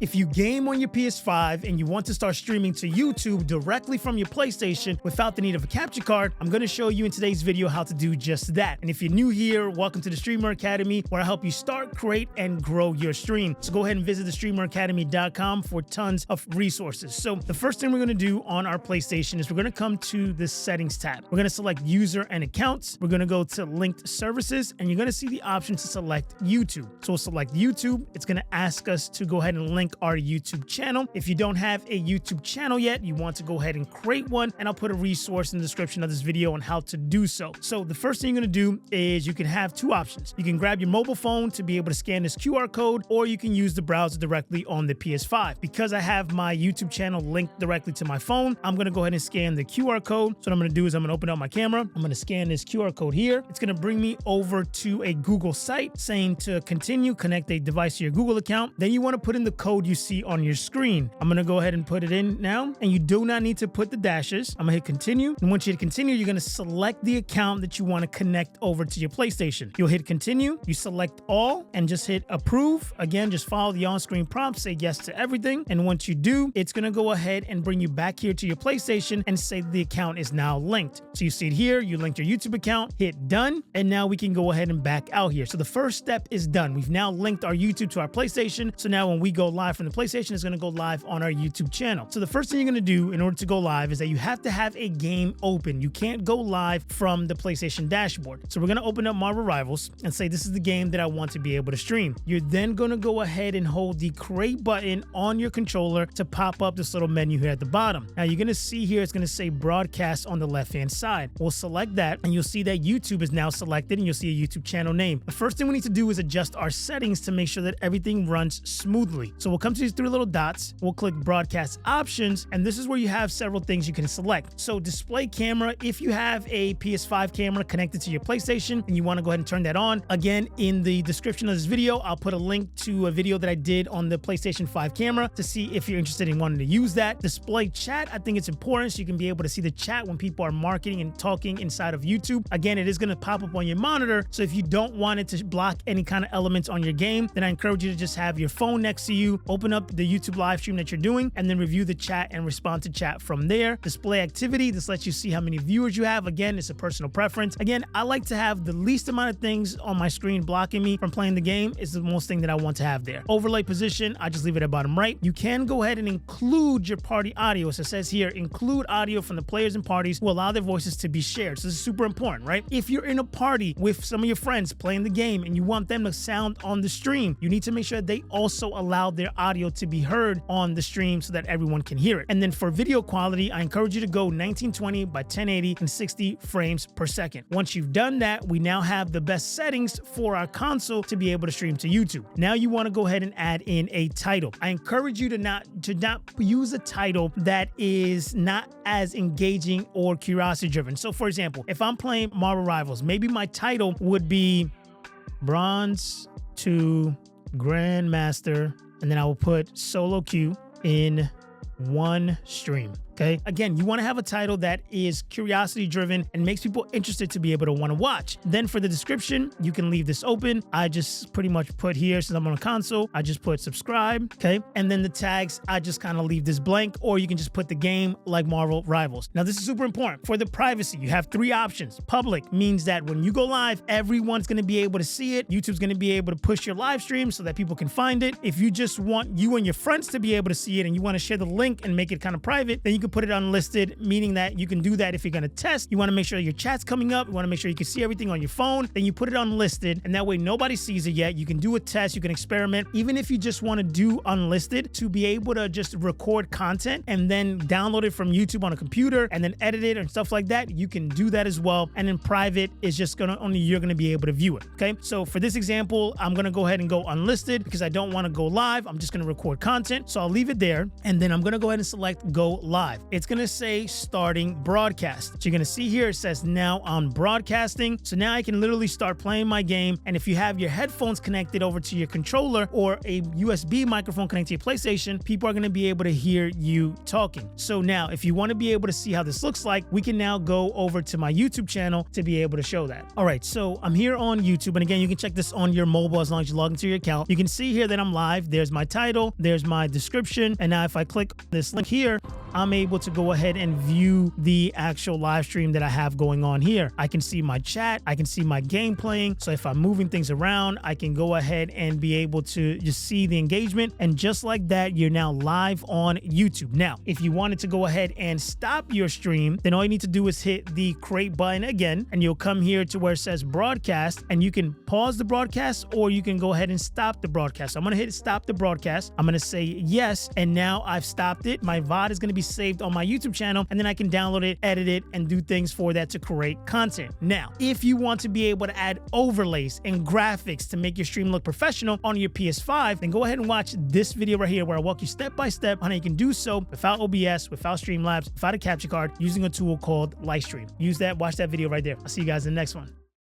If you game on your PS5 and you want to start streaming to YouTube directly from your PlayStation without the need of a capture card, I'm going to show you in today's video how to do just that. And if you're new here, welcome to the Streamer Academy, where I help you start, create, and grow your stream. So go ahead and visit thestreameracademy.com for tons of resources. So the first thing we're going to do on our PlayStation is we're going to come to the Settings tab. We're going to select User and Accounts. We're going to go to Linked Services, and you're going to see the option to select YouTube. So we'll select YouTube. It's going to ask us to go ahead and link our YouTube channel. If you don't have a YouTube channel yet, you want to go ahead and create one, and I'll put a resource in the description of this video on how to do so. So the first thing you're going to do is you can have two options. You can grab your mobile phone to be able to scan this QR code, or you can use the browser directly on the PS5. Because I have my YouTube channel linked directly to my phone, I'm going to go ahead and scan the QR code. So what I'm going to do is I'm going to open up my camera. I'm going to scan this QR code here. It's going to bring me over to a Google site saying to continue, connect a device to your Google account. Then you want to put in the code you see on your screen. I'm going to go ahead and put it in now, and you do not need to put the dashes. I'm going to hit continue, and once you hit continue, you're going to select the account that you want to connect over to your PlayStation. You'll hit continue, you select all, and just hit approve. Again, just follow the on-screen prompts, say yes to everything, and once you do, it's going to go ahead and bring you back here to your PlayStation and say the account is now linked. So you see it here, you linked your YouTube account, hit done, and now we can go ahead and back out here. So the first step is done. We've now linked our YouTube to our PlayStation, so now when we go live from the PlayStation, is going to go live on our YouTube channel. So the first thing you're going to do in order to go live is that you have to have a game open. You can't go live from the PlayStation dashboard. So we're going to open up Marvel Rivals and say this is the game that I want to be able to stream. You're then going to go ahead and hold the create button on your controller to pop up this little menu here at the bottom. Now you're going to see here it's going to say broadcast on the left hand side. We'll select that, and you'll see that YouTube is now selected, and you'll see a YouTube channel name. The first thing we need to do is adjust our settings to make sure that everything runs smoothly. So we'll come to these three little dots, we'll click broadcast options, and this is where you have several things you can select. So display camera, if you have a PS5 camera connected to your PlayStation and you want to go ahead and turn that on, again, in the description of this video, I'll put a link to a video that I did on the PlayStation 5 camera to see if you're interested in wanting to use that. Display chat, I think it's important so you can be able to see the chat when people are marketing and talking inside of YouTube. Again, it is going to pop up on your monitor, so if you don't want it to block any kind of elements on your game, then I encourage you to just have your phone next to you, open up the YouTube live stream that you're doing, and then review the chat and respond to chat from there. Display activity, this lets you see how many viewers you have. Again, it's a personal preference. Again, I like to have the least amount of things on my screen blocking me from playing the game. Is the most thing that I want to have there. Overlay position, I just leave it at bottom right. You can go ahead and include your party audio. So it says here, include audio from the players and parties who allow their voices to be shared. So this is super important, right? If you're in a party with some of your friends playing the game and you want them to sound on the stream, you need to make sure they also allow their audio to be heard on the stream so that everyone can hear it. And then for video quality, I encourage you to go 1920 by 1080 and 60 frames per second. Once you've done that, we now have the best settings for our console to be able to stream to YouTube. Now you want to go ahead and add in a title. I encourage you to not use a title that is not as engaging or curiosity driven. So for example, if I'm playing Marvel Rivals, maybe my title would be Bronze to Grandmaster, and then I will put solo queue in one stream. Okay. Again, you want to have a title that is curiosity driven and makes people interested to be able to want to watch. Then for the description, you can leave this open. I just pretty much put here, since I'm on a console, I just put subscribe. Okay. And then the tags, I just kind of leave this blank, or you can just put the game like Marvel Rivals. Now, this is super important. For the privacy, you have three options. Public means that when you go live, everyone's going to be able to see it. YouTube's going to be able to push your live stream so that people can find it. If you just want you and your friends to be able to see it and you want to share the link and make it kind of private, then you can put it unlisted, meaning that you can do that if you're going to test. You want to make sure your chat's coming up. You want to make sure you can see everything on your phone. Then you put it unlisted, and that way nobody sees it yet. You can do a test. You can experiment. Even if you just want to do unlisted to be able to just record content and then download it from YouTube on a computer and then edit it and stuff like that, you can do that as well. And in private, it's just only you're going to be able to view it. Okay. So for this example, I'm going to go ahead and go unlisted because I don't want to go live. I'm just going to record content. So I'll leave it there. And then I'm going to go ahead and select go live. live. It's going to say starting broadcast. So you're going to see here, it says now on broadcasting. So now I can literally start playing my game. And if you have your headphones connected over to your controller or a USB microphone connected to your PlayStation, people are going to be able to hear you talking. So now if you want to be able to see how this looks like, we can now go over to my YouTube channel to be able to show that. All right, so I'm here on YouTube. And again, you can check this on your mobile as long as you log into your account. You can see here that I'm live. There's my title, there's my description. And now if I click this link here, I'm able to go ahead and view the actual live stream that I have going on here. I can see my chat, I can see my game playing. So if I'm moving things around, I can go ahead and be able to just see the engagement. And just like that, you're now live on YouTube. Now, if you wanted to go ahead and stop your stream, then all you need to do is hit the create button again, and you'll come here to where it says broadcast, and you can pause the broadcast or you can go ahead and stop the broadcast. So I'm going to hit stop the broadcast. I'm going to say yes, and now I've stopped it. My VOD is going to be saved on my YouTube channel, and then I can download it, edit it, and do things for that to create content. Now, if you want to be able to add overlays and graphics to make your stream look professional on your PS5, then go ahead and watch this video right here where I walk you step by step on how you can do so without OBS, without Streamlabs, without a capture card, using a tool called Livestream. Use that, watch that video right there. I'll see you guys in the next one.